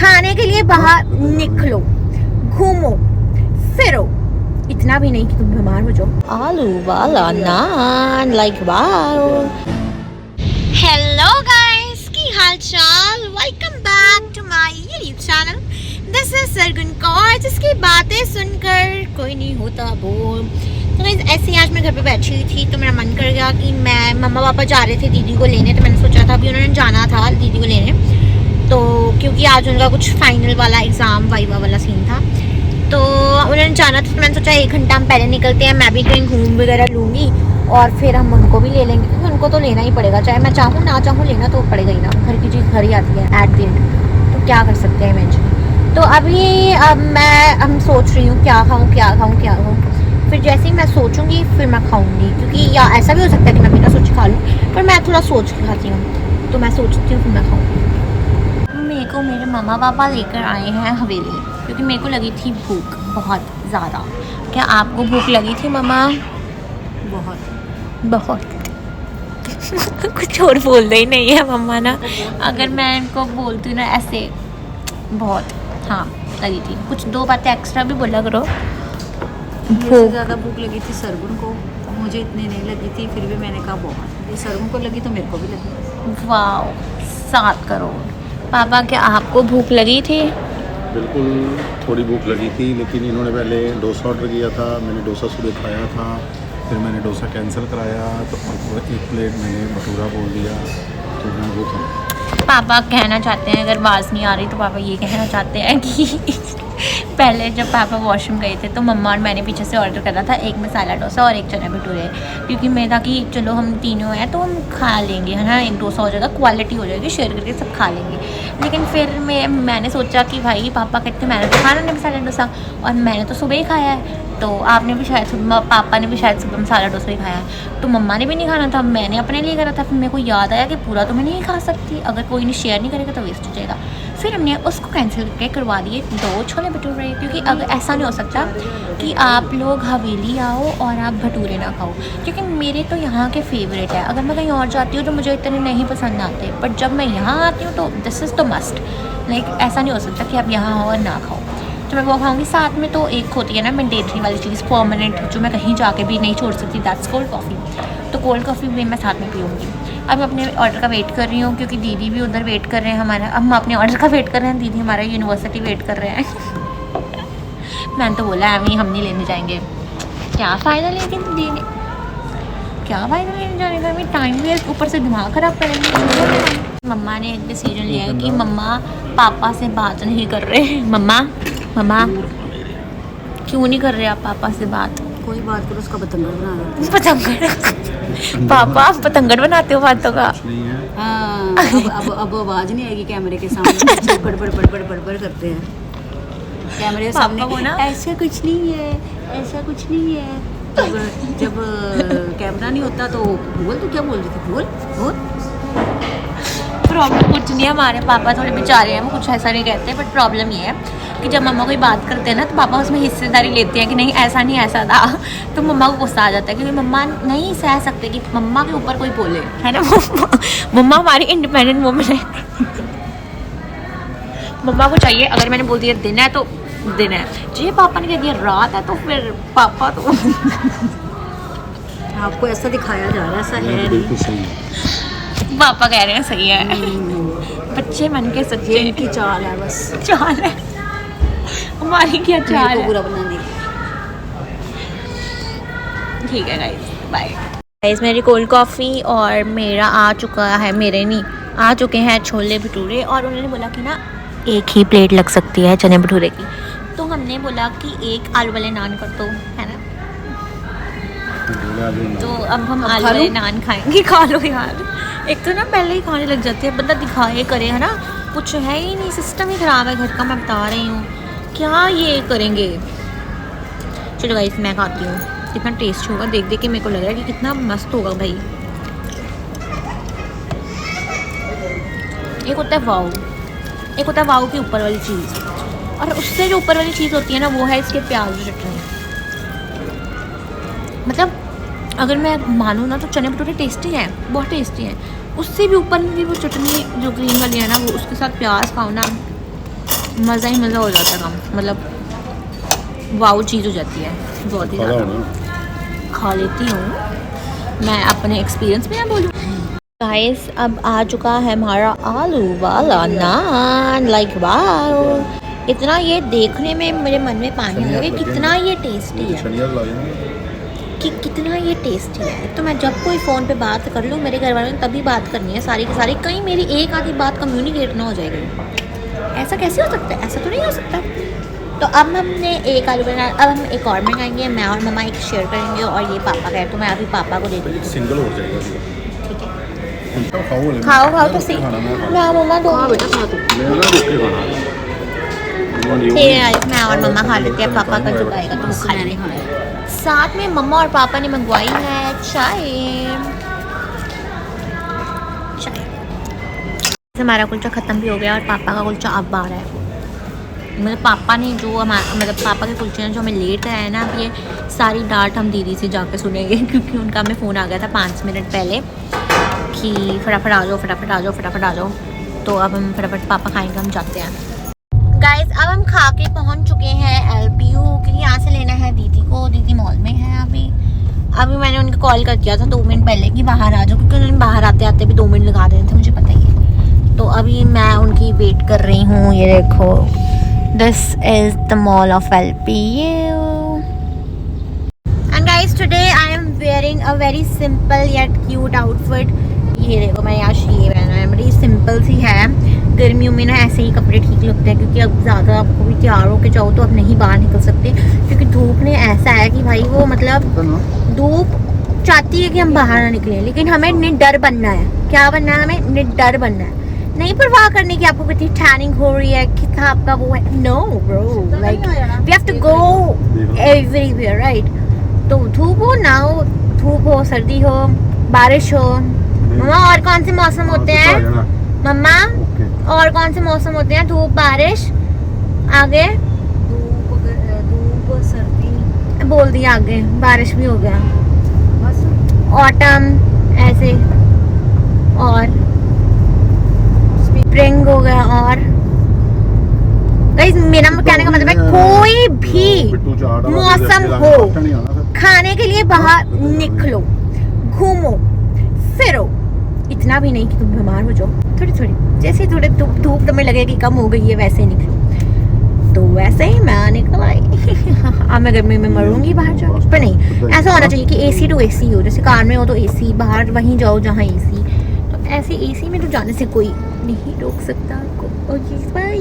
खाने के लिए बाहर निकलो, घूमो फिरो, इतना भी नहीं कि तुम बीमार हो जाओ। आलू वाला naan like wow. Hello guys, की हाल चाल, welcome back to my YouTube channel. This is Sargun Kaur, जिसकी बातें सुनकर कोई नहीं होता बोर। तो गाइस ऐसे ही आज मैं घर पे बैठी हुई थी तो मेरा मन कर गया कि मैं मम्मा पापा जा रहे थे दीदी को लेने, तो मैंने सोचा था अभी उन्होंने जाना था दीदी को लेने, तो क्योंकि आज उनका कुछ फाइनल वाला एग्ज़ाम वाइवा वाला सीन था तो उन्होंने जाना था, तो मैंने सोचा 1 घंटा हम पहले निकलते हैं, मैं भी कहीं घूम वगैरह लूँगी और फिर हम उनको भी ले लेंगे, क्योंकि उनको तो लेना ही पड़ेगा, चाहे मैं चाहूँ ना चाहूँ लेना तो पड़ेगा ही ना, घर की चीज़ घर ही आती है एट द एंड, तो क्या कर सकते हैं इवेंचुअली। तो अभी मैं सोच रही हूँ क्या खाऊँ, फिर जैसे ही मैं सोचूंगी फिर मैं खाऊंगी, क्योंकि या ऐसा भी हो सकता है कि मैं बिना सोच खा लूँ, पर मैं थोड़ा सोच के खाती हूँ, तो मैं सोचती हूँ फिर मैं खाऊंगी। मेरे को मेरे मम्मा पापा लेकर आए हैं हवेली, क्योंकि मेरे को लगी थी भूख बहुत ज़्यादा। क्या आपको भूख लगी थी मम्मा? बहुत कुछ और बोल ही नहीं है मम्मा ना, अगर मैं इनको बोलती हूँ ना ऐसे बहुत, हाँ लगी थी, कुछ 2 बातें एक्स्ट्रा भी बोला करो। मुझे ज़्यादा भूख लगी थी सरगुन को, मुझे इतनी नहीं लगी थी, फिर भी मैंने कहा बहुत, ये सरगुन को लगी तो मेरे को भी लगी। वाओ 7 करोड़। पापा क्या आपको भूख लगी थी? बिल्कुल थोड़ी भूख लगी थी, लेकिन इन्होंने पहले डोसा ऑर्डर किया था, मैंने डोसा सुबह खाया था, फिर मैंने डोसा कैंसिल कराया तो 1 प्लेट मैंने भटूरा बोल दिया, तो मैं वो खाऊँ। पापा कहना चाहते हैं, अगर आवाज़ नहीं आ रही तो पापा ये कहना चाहते हैं कि पहले जब पापा वॉशरूम गए थे तो मम्मा और मैंने पीछे से ऑर्डर करा था 1 मसाला डोसा और 1 चने भटूरे, क्योंकि मैं था कि चलो हम तीनों हैं तो हम खा लेंगे, है ना, 1 डोसा हो जाएगा, क्वालिटी हो जाएगी, शेयर करके सब खा लेंगे। लेकिन फिर मैंने सोचा कि भाई पापा कहते मैंने तो खाना नहीं मसाला डोसा, और मैंने तो सुबह ही खाया है, तो आपने भी शायद पापा ने भी शायद सुबह मसाला डोसा ही खाया है, तो मम्मा ने भी नहीं खाना था, मैंने अपने लिए करा था। फिर मेरे को याद आया कि पूरा तो मैं नहीं खा सकती, अगर कोई नहीं शेयर नहीं करेगा तो वेस्ट हो जाएगा। फिर हमने उसको कैंसिल करके करवा दिए 2 छोले भटूरे, क्योंकि अगर ऐसा नहीं हो सकता कि आप लोग हवेली आओ और आप भटूरे ना खाओ, क्योंकि मेरे तो यहाँ के फेवरेट है। अगर मैं कहीं और जाती हूँ तो मुझे इतने नहीं पसंद आते, बट जब मैं यहाँ आती हूँ तो this is the must, like ऐसा नहीं हो सकता कि आप यहाँ आओ और ना खाओ, तो मैं वो खाऊंगी। साथ में तो एक होती है ना मैंडेटरी वाली चीज़, परमानेंट, जो मैं कहीं जाके भी नहीं छोड़ सकती, दैट्स कोल्ड कॉफ़ी, तो कोल्ड कॉफ़ी भी मैं साथ में पीऊँगी। अब मैं अपने ऑर्डर का वेट कर रही हूँ, क्योंकि दीदी भी उधर वेट कर रहे हैं हमारा, अब हम अपने ऑर्डर का वेट कर रहे हैं, दीदी हमारा यूनिवर्सिटी वेट कर रहे हैं। मैंने तो बोला अभी हम नहीं लेने जाएंगे, क्या फ़ायदा, लेकिन दीदी ने क्या फ़ायदा लेने जाने का, अभी टाइम वेस्ट, ऊपर से दिमाग ख़राब करेंगे। मम्मा ने एक डिसीजन लिया है कि मम्मा पापा से बात नहीं कर रहे। मम्मा क्यों नहीं कर रहे आप पापा से बात? कोई बात करो उसका पतंगड़ बना देते हैं। पतंगड़ पापा आप पतंगड़ बनाते हो बातों का? नहीं है। हाँ, अब आवाज़ नहीं आएगी कैमरे के सामने, बड़बड़ करते हैं कैमरे के सामने, वो ना ऐसा कुछ नहीं है, ऐसा कुछ नहीं है। जब कैमरा नहीं होता तो बोल, तो क्या बोल रही थी, बोल। प्रॉब्लम कुछ नहीं है, हमारे पापा थोड़े बेचारे हैं, वो कुछ ऐसा नहीं कहते, बट प्रॉब्लम ये है कि जब मम्मा कोई बात करते हैं ना तो पापा उसमें हिस्सेदारी लेते हैं कि नहीं ऐसा नहीं ऐसा था, तो मम्मा को गुस्सा आ जाता है, क्योंकि मम्मा नहीं सह सकते कि मम्मा के ऊपर कोई बोले, है ना। मम्मा हमारी इंडिपेंडेंट वुमन है। मम्मा को चाहिए अगर मैंने बोल दिया दिन है तो दिन है, जी पापा ने कह दिया रात है तो फिर पापा तो आपको ऐसा दिखाया जा रहा है, ऐसा है बिल्कुल नहीं। सही है। पापा कह रहे हैं सही है, बच्चे मन के सच्चे, इनकी चाल है, बस चाल है, हमारी क्या चाल को है। बुरा बना दी। ठीक है गाइस, बाय गाइस। मेरी कोल्ड कॉफ़ी और मेरा आ चुका है, मेरे नहीं आ चुके हैं छोले भटूरे, और उन्होंने बोला कि ना 1 ही प्लेट लग सकती है चने भटूरे की, तो हमने बोला कि 1 आलू वाले नान कर दो, है ना, तो अब हम आलू वाले नान खाएंगे। खा लो यार, एक तो ना पहले ही खाने लग जाते हैं, बंदा दिखाए करे, है ना, कुछ है ही नहीं, सिस्टम ही ख़राब है घर का, मैं बता रही हूँ, क्या ये करेंगे। चलो गाइस मैं खाती हूँ, कितना टेस्ट होगा देख के मेरे को लग रहा है कि कितना मस्त होगा भाई। एक होता है वाव, एक होता है वाव के ऊपर वाली चीज़, और उससे जो ऊपर वाली चीज़ होती है ना वो है इसके प्याज की चटनी। मतलब अगर मैं मानूँ ना तो चने भटूरे टेस्टी हैं, बहुत टेस्टी हैं, उससे भी ऊपर की वो चटनी जो ग्रीन वाली है ना, वो उसके साथ प्याज खाओ ना, मज़ा ही मज़ा हो जाता है काम, मतलब वाव चीज़ हो जाती है बहुत ही खाना ज़्यादा। होना खा लेती हूँ मैं, अपने एक्सपीरियंस में ना बोलूँ। गाइस अब आ चुका है हमारा आलू वाला नान, लाइक वाव। इतना ये देखने में मेरे मन में पानी आ गया, कितना ये टेस्टी है, शनिवार ला लेना। कि कितना ये टेस्टी है। तो मैं जब कोई फ़ोन पे बात कर लूँ, मेरे घर वालों ने तभी बात करनी है सारी की सारी, कहीं मेरी एक आधी बात कम्युनिकेट ना हो जाएगी। ऐसा कैसे हो सकता है, ऐसा तो नहीं हो सकता। तो अब हमने एक आलू बना, अब हम एक और मंगाएंगे, मैं और मम्मा एक शेयर करेंगे, और ये पापा का है तो मैं अभी पापा को दे दूँगी। एक सिंगल हो जाएगा। ठीक है, तो खाओ ले। खाओ खाओ तो सही। मैं मम्मा दो, हाँ बेटा खा तू। मैं ना रुक के खाना। ठीक है, मैं और मम्मा खा लेते हैं, पापा का जो खाएगा तो वो खा मैंने लेंगे। खाना है। साथ में मम्मा और पापा ने मंगवाई है चाय। हमारा कुलचा ख़त्म भी हो गया और पापा का कुलचा अब आ रहा है। मतलब पापा ने जो मतलब पापा के कुलचे ने जो हमें लेट कराया है ना, अब ये सारी डांट हम दीदी से जाके सुनेंगे क्योंकि उनका हमें फ़ोन आ गया था 5 मिनट पहले कि फटाफट आ जाओ, फटाफट आ जाओ, फटाफट आ जाओ। तो अब हम फटाफट पापा खाएंगे, हम जाते हैं। गाइस अब हम खा के पहुंच चुके हैं LPU, क्योंकि यहाँ से लेना है दीदी को, दीदी मॉल में है अभी मैंने उनको कॉल कर दिया था 2 मिनट पहले कि बाहर आ जाओ, क्योंकि उन्होंने बाहर आते आते भी 2 मिनट लगा देने थे, मुझे पता ही है। तो अभी मैं उनकी वेट कर रही हूँ। ये देखो, this is the mall of LPU and guys today I am wearing a very simple yet cute outfit. ये देखो मैंने आज ये पहना है, बड़ी सिंपल सी है। गर्मियों में ना ऐसे ही कपड़े ठीक लगते हैं, क्योंकि अब ज़्यादा आपको भी तैयार होके जाओ तो अब नहीं बाहर निकल सकते, क्योंकि धूप ने ऐसा है कि भाई वो मतलब धूप चाहती है कि हम बाहर ना निकलें, लेकिन हमें निडर बनना है। क्या बनना है हमें? निडर बनना है। नहीं परवाह करने की आपको कितनी टैनिंग हो रही है, कितना आपका वो है। No bro, like we have to go everywhere, right. तो धूप हो ना हो, धूप हो, सर्दी हो, बारिश हो। मम्मा और कौन से मौसम होते हैं मम्मा? और कौन से मौसम होते हैं? धूप, बारिश, आगे धूप सर्दी बोल दिया, आगे बारिश भी हो गया, बस। ऑटम ऐसे, और स्प्रिंग हो गया। और गाइस मेरा कहने का मतलब है कोई भी मौसम हो, खाने के लिए बाहर निकलो, घूमो फिरो, इतना भी नहीं कि तुम बीमार हो जाओ। थोड़ी थोड़ी जैसे थोड़े धूप तुम्हें लगे कि कम हो गई है, वैसे ही निकलो। तो वैसे ही मैं निकल आई। अब मैं गर्मी में मरूंगी बाहर जाकर, पर नहीं, ऐसा होना चाहिए कि AC टू AC हो। जैसे कार में हो तो AC, बाहर वहीं जाओ जहाँ AC। तो ऐसे AC में तो जाने से कोई नहीं रोक सकता आपको। Okay bye.